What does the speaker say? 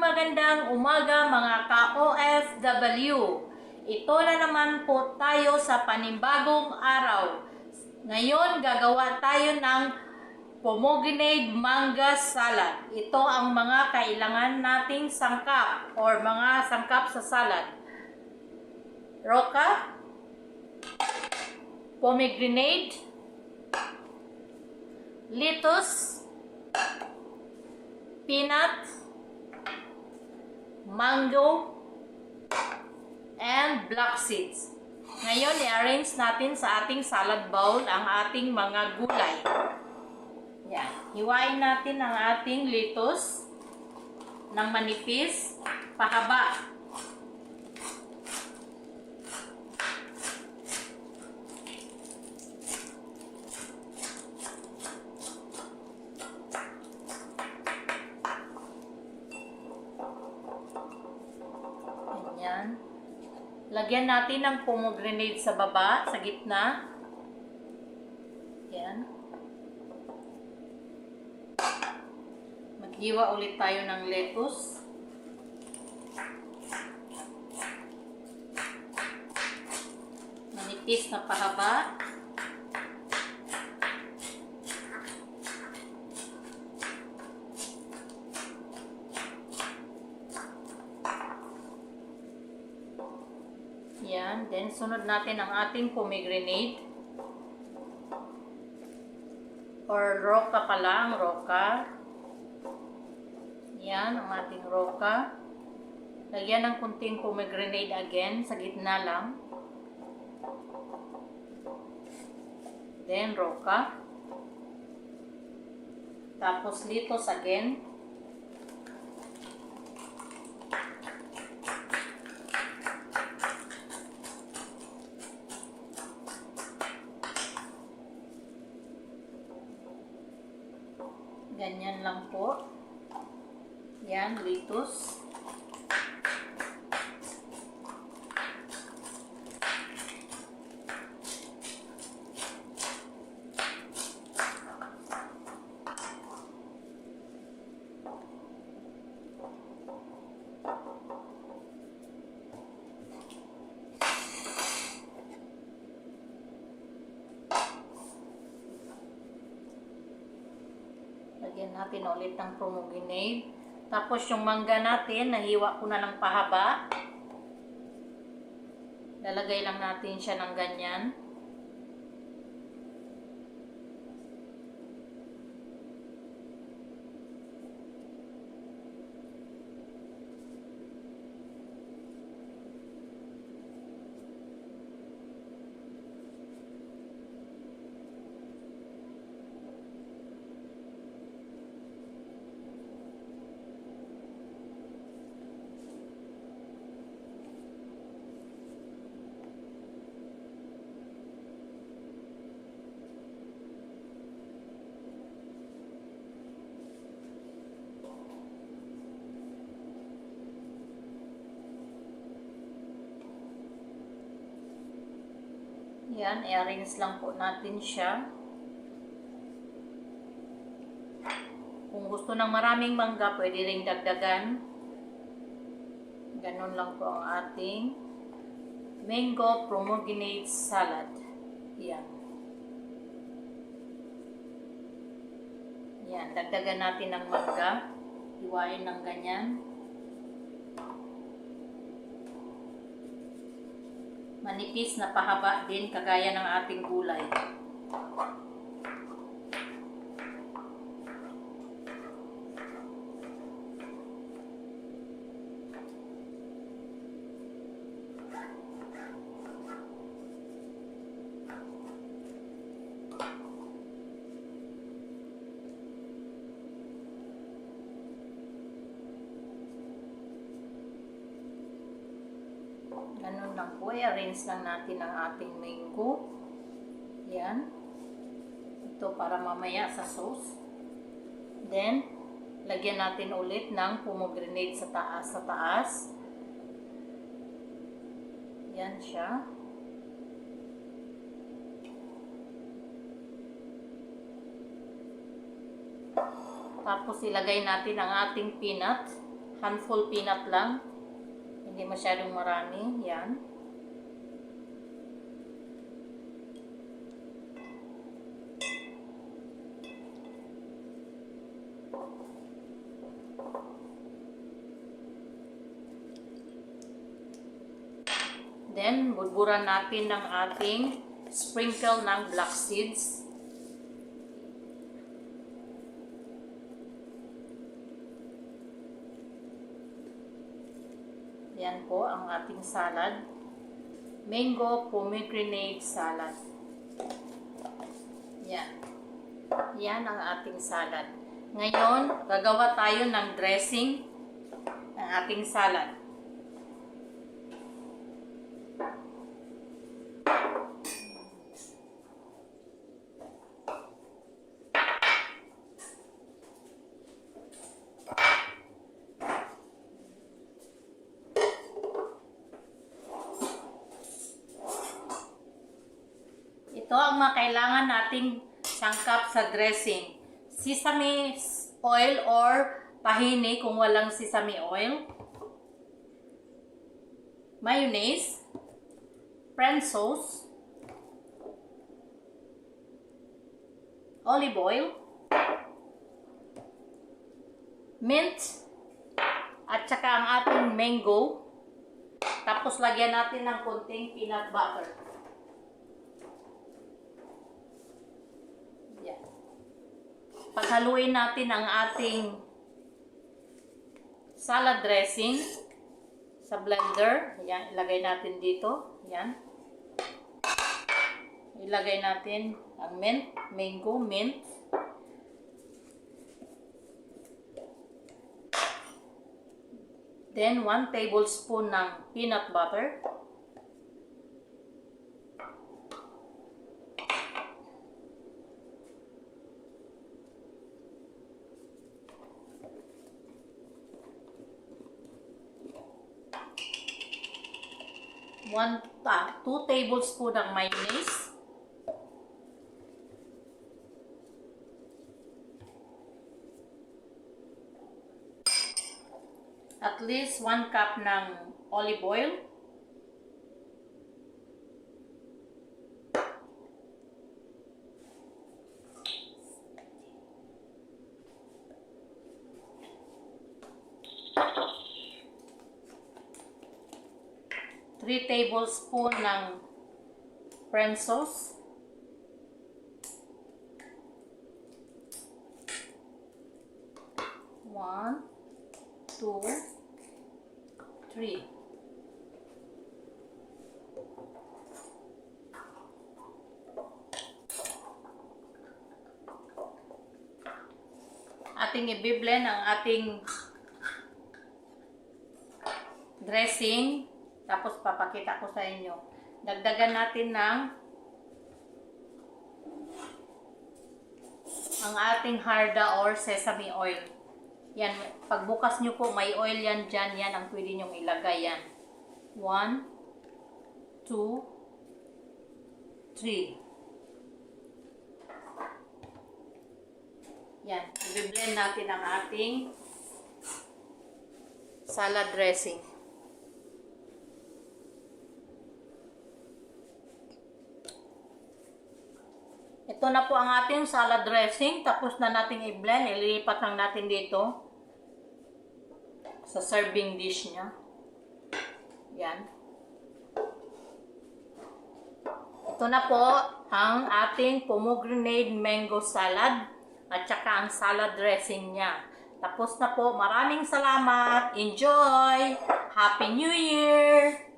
Magandang umaga mga ka-OFW. Ito na naman po tayo sa panibagong araw. Ngayon gagawa tayo ng pomegranate manga salad. Ito ang mga kailangan nating sangkap or mga sangkap sa salad. Roka, pomegranate, lettuce, peanut, mango, and black seeds. Ngayon, i-arrange natin sa ating salad bowl ang ating mga gulay. Yan. Hiwain natin ang ating lettuce ng manipis, pahaba. Yan. Lagyan natin ng pomegranate sa baba, sa gitna. Yan. Maghiwa ulit tayo ng lettuce. Manipis na pahaba. Yan. Then, sunod natin ang ating pomegranate. Or roka pala, ang roka. Yan, ang ating roka. Lagyan ng kunting pomegranate again, sa gitna lang. Then, roka. Tapos, lettuce again. Ganyan lang po. Yan, lettuce. Lagyan natin ulit ng pomegranate. Tapos yung mangga natin, nahiwa ko na ng pahaba. Lalagay lang natin siya ng ganyan. Yan, i-arrange lang po natin siya. Kung gusto ng maraming mangga, pwede ring dagdagan. Ganun lang po ang ating mango pomegranate salad. Yan. Yan, dagdagan natin ng mangga. Hiwain ng ganyan. Manipis na pahaba din, kagaya ng ating gulay. Ganun lang po, i-arrange lang natin ang ating mango. Yan. Ito para mamaya sa sauce. Then, lagyan natin ulit ng pomegranate sa taas. Yan siya. Tapos ilagay natin ang ating peanut. Handful peanut lang. Hindi masyadong marami. Yan. Then, budburan natin ng ating sprinkle ng black seeds. Yan po ang ating salad. Mango pomegranate salad. Yan. Yan ang ating salad. Ngayon, gagawa tayo ng dressing ng ating salad. Ito ang mga kailangan nating sangkap sa dressing. Sesame oil or tahini kung walang sesame oil. Mayonnaise. French sauce. Olive oil. Mint. At saka ang ating mango. Tapos lagyan natin ng konting peanut butter. Paghaluin natin ang ating salad dressing sa blender. Yan, ilagay natin dito. Yan. Ilagay natin ang mint, mango, mint. Then, 1 tablespoon ng peanut butter. Two tablespoon ng mayonnaise. At least 1 cup ng olive oil. Three tablespoon ng French sauce. One, two, three. Ating i-blend ang ating dressing. Tapos papakita ko sa inyo. Dagdagan natin ng ang ating harda or sesame oil. Yan, pagbukas nyo po may oil yan dyan. Yan ang pwede nyong ilagay yan. 1, 2, 3. Yan, i-blend natin ang ating salad dressing. Ito na po ang ating salad dressing. Tapos na natin i-blend. Ililipat lang natin dito sa serving dish niya. Yan. Ito na po ang ating pomegranate mango salad at saka ang salad dressing niya. Tapos na po. Maraming salamat. Enjoy! Happy New Year!